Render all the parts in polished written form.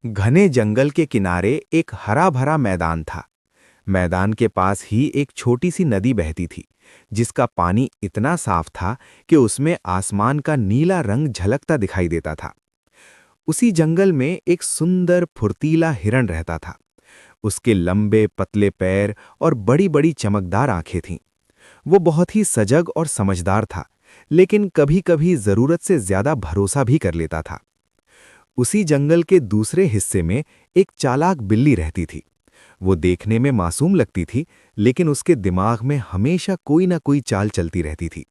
घने जंगल के किनारे एक हरा भरा मैदान था। मैदान के पास ही एक छोटी सी नदी बहती थी, जिसका पानी इतना साफ था कि उसमें आसमान का नीला रंग झलकता दिखाई देता था। उसी जंगल में एक सुंदर फुर्तीला हिरण रहता था। उसके लंबे पतले पैर और बड़ी बड़ी चमकदार आंखें थीं। वो बहुत ही सजग और समझदार था, लेकिन कभी-कभी जरूरत से ज्यादा भरोसा भी कर लेता था। उसी जंगल के दूसरे हिस्से में एक चालाक बिल्ली रहती थी। वो देखने में मासूम लगती थी, लेकिन उसके दिमाग में हमेशा कोई ना कोई चाल चलती रहती थी।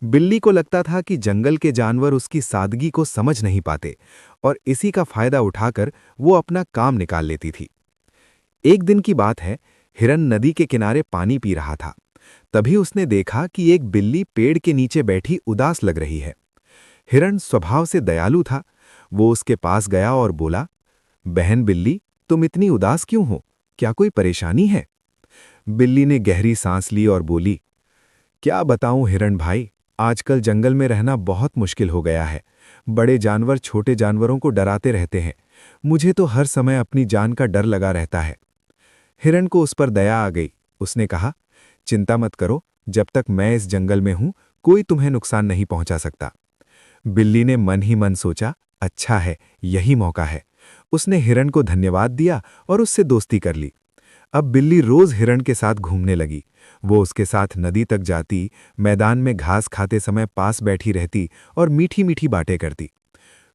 बिल्ली को लगता था कि जंगल के जानवर उसकी सादगी को समझ नहीं पाते, और इसी का फायदा उठाकर वो अपना काम निकाल लेती थी। एक दिन की बात है, हिरन नदी के किनारे पानी पी रहा था। तभी उसने देखा कि एक बिल्ली पेड़ के नीचे बैठी उदास लग रही है। हिरन स्वभाव से दयालु था। वो उसके पास गया और बोला, बहन बिल्ली, तुम इतनी उदास क्यों हो? क्या कोई परेशानी है? बिल्ली ने गहरी सांस ली और बोली, क्या बताऊं हिरण भाई, आजकल जंगल में रहना बहुत मुश्किल हो गया है। बड़े जानवर छोटे जानवरों को डराते रहते हैं। मुझे तो हर समय अपनी जान का डर लगा रहता है। हिरण को उस पर दया आ गई। उसने कहा, चिंता मत करो, जब तक मैं इस जंगल में हूं, कोई तुम्हें नुकसान नहीं पहुंचा सकता। बिल्ली ने मन ही मन सोचा, अच्छा है, यही मौका है। उसने हिरण को धन्यवाद दिया और उससे दोस्ती कर ली। अब बिल्ली रोज हिरण के साथ घूमने लगी। वो उसके साथ नदी तक जाती, मैदान में घास खाते समय पास बैठी रहती और मीठी मीठी बातें करती।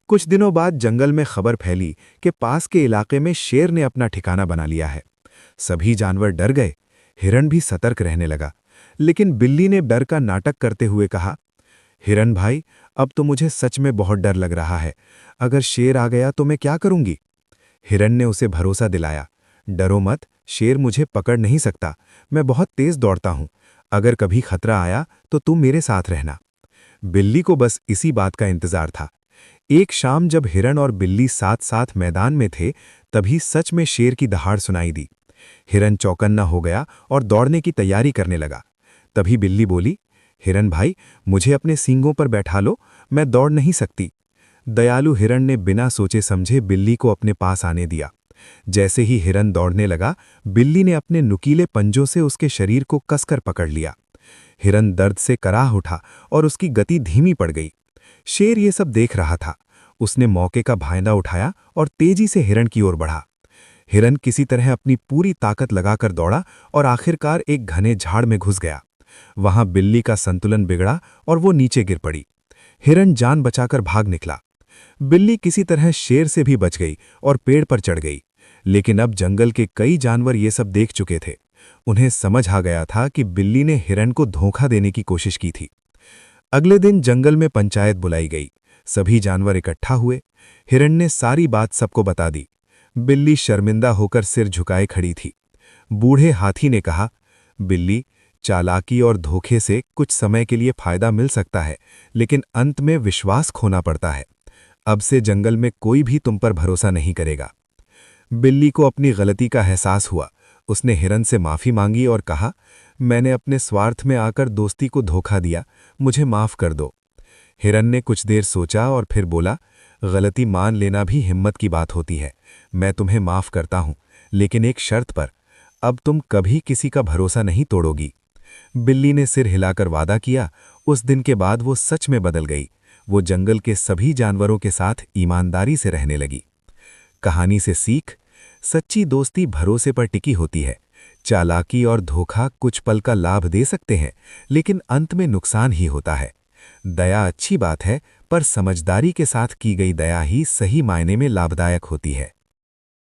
कुछ दिनों बाद जंगल में खबर फैली कि पास के इलाके में शेर ने अपना ठिकाना बना लिया है। सभी जानवर डर गए। हिरण भी सतर्क रहने लगा, लेकिन बिल्ली ने डर का नाटक करते हुए कहा, हिरण भाई, अब तो मुझे सच में बहुत डर लग रहा है। अगर शेर आ गया तो मैं क्या करूंगी? हिरण ने उसे भरोसा दिलाया, डरो मत, शेर मुझे पकड़ नहीं सकता। मैं बहुत तेज दौड़ता हूं। अगर कभी खतरा आया तो तुम मेरे साथ रहना। बिल्ली को बस इसी बात का इंतजार था। एक शाम जब हिरण और बिल्ली साथ साथ मैदान में थे, तभी सच में शेर की दहाड़ सुनाई दी। हिरण चौकन्ना हो गया और दौड़ने की तैयारी करने लगा। तभी बिल्ली बोली, हिरण भाई, मुझे अपने सींगों पर बैठा लो, मैं दौड़ नहीं सकती। दयालु हिरण ने बिना सोचे समझे बिल्ली को अपने पास आने दिया। जैसे ही हिरण दौड़ने लगा, बिल्ली ने अपने नुकीले पंजों से उसके शरीर को कसकर पकड़ लिया। हिरण दर्द से कराह उठा और उसकी गति धीमी पड़ गई। शेर ये सब देख रहा था। उसने मौके का फायदा उठाया और तेजी से हिरण की ओर बढ़ा। हिरण किसी तरह अपनी पूरी ताकत लगाकर दौड़ा और आखिरकार एक घने झाड़ में घुस गया। वहां बिल्ली का संतुलन बिगड़ा और वो नीचे गिर पड़ी। हिरण जान बचाकर भाग निकला। बिल्ली किसी तरह शेर से भी बच गई और पेड़ पर चढ़ गई। लेकिन अब जंगल के कई जानवर ये सब देख चुके थे। उन्हें समझ आ गया था कि बिल्ली ने हिरण को धोखा देने की कोशिश की थी। अगले दिन जंगल में पंचायत बुलाई गई। सभी जानवर इकट्ठा हुए। हिरण ने सारी बात सबको बता दी। बिल्ली शर्मिंदा होकर सिर झुकाए खड़ी थी। बूढ़े हाथी ने कहा, बिल्ली, चालाकी और धोखे से कुछ समय के लिए फायदा मिल सकता है, लेकिन अंत में विश्वास खोना पड़ता है। अब से जंगल में कोई भी तुम पर भरोसा नहीं करेगा। बिल्ली को अपनी गलती का एहसास हुआ। उसने हिरण से माफी मांगी और कहा, मैंने अपने स्वार्थ में आकर दोस्ती को धोखा दिया, मुझे माफ कर दो। हिरण ने कुछ देर सोचा और फिर बोला, गलती मान लेना भी हिम्मत की बात होती है। मैं तुम्हें माफ करता हूं, लेकिन एक शर्त पर। अब तुम कभी किसी का भरोसा नहीं तोड़ोगी। बिल्ली ने सिर हिलाकर वादा किया। उस दिन के बाद वो सच में बदल गई। वो जंगल के सभी जानवरों के साथ ईमानदारी से रहने लगी। कहानी से सीख, सच्ची दोस्ती भरोसे पर टिकी होती है। चालाकी और धोखा कुछ पल का लाभ दे सकते हैं, लेकिन अंत में नुकसान ही होता है। दया अच्छी बात है, पर समझदारी के साथ की गई दया ही सही मायने में लाभदायक होती है।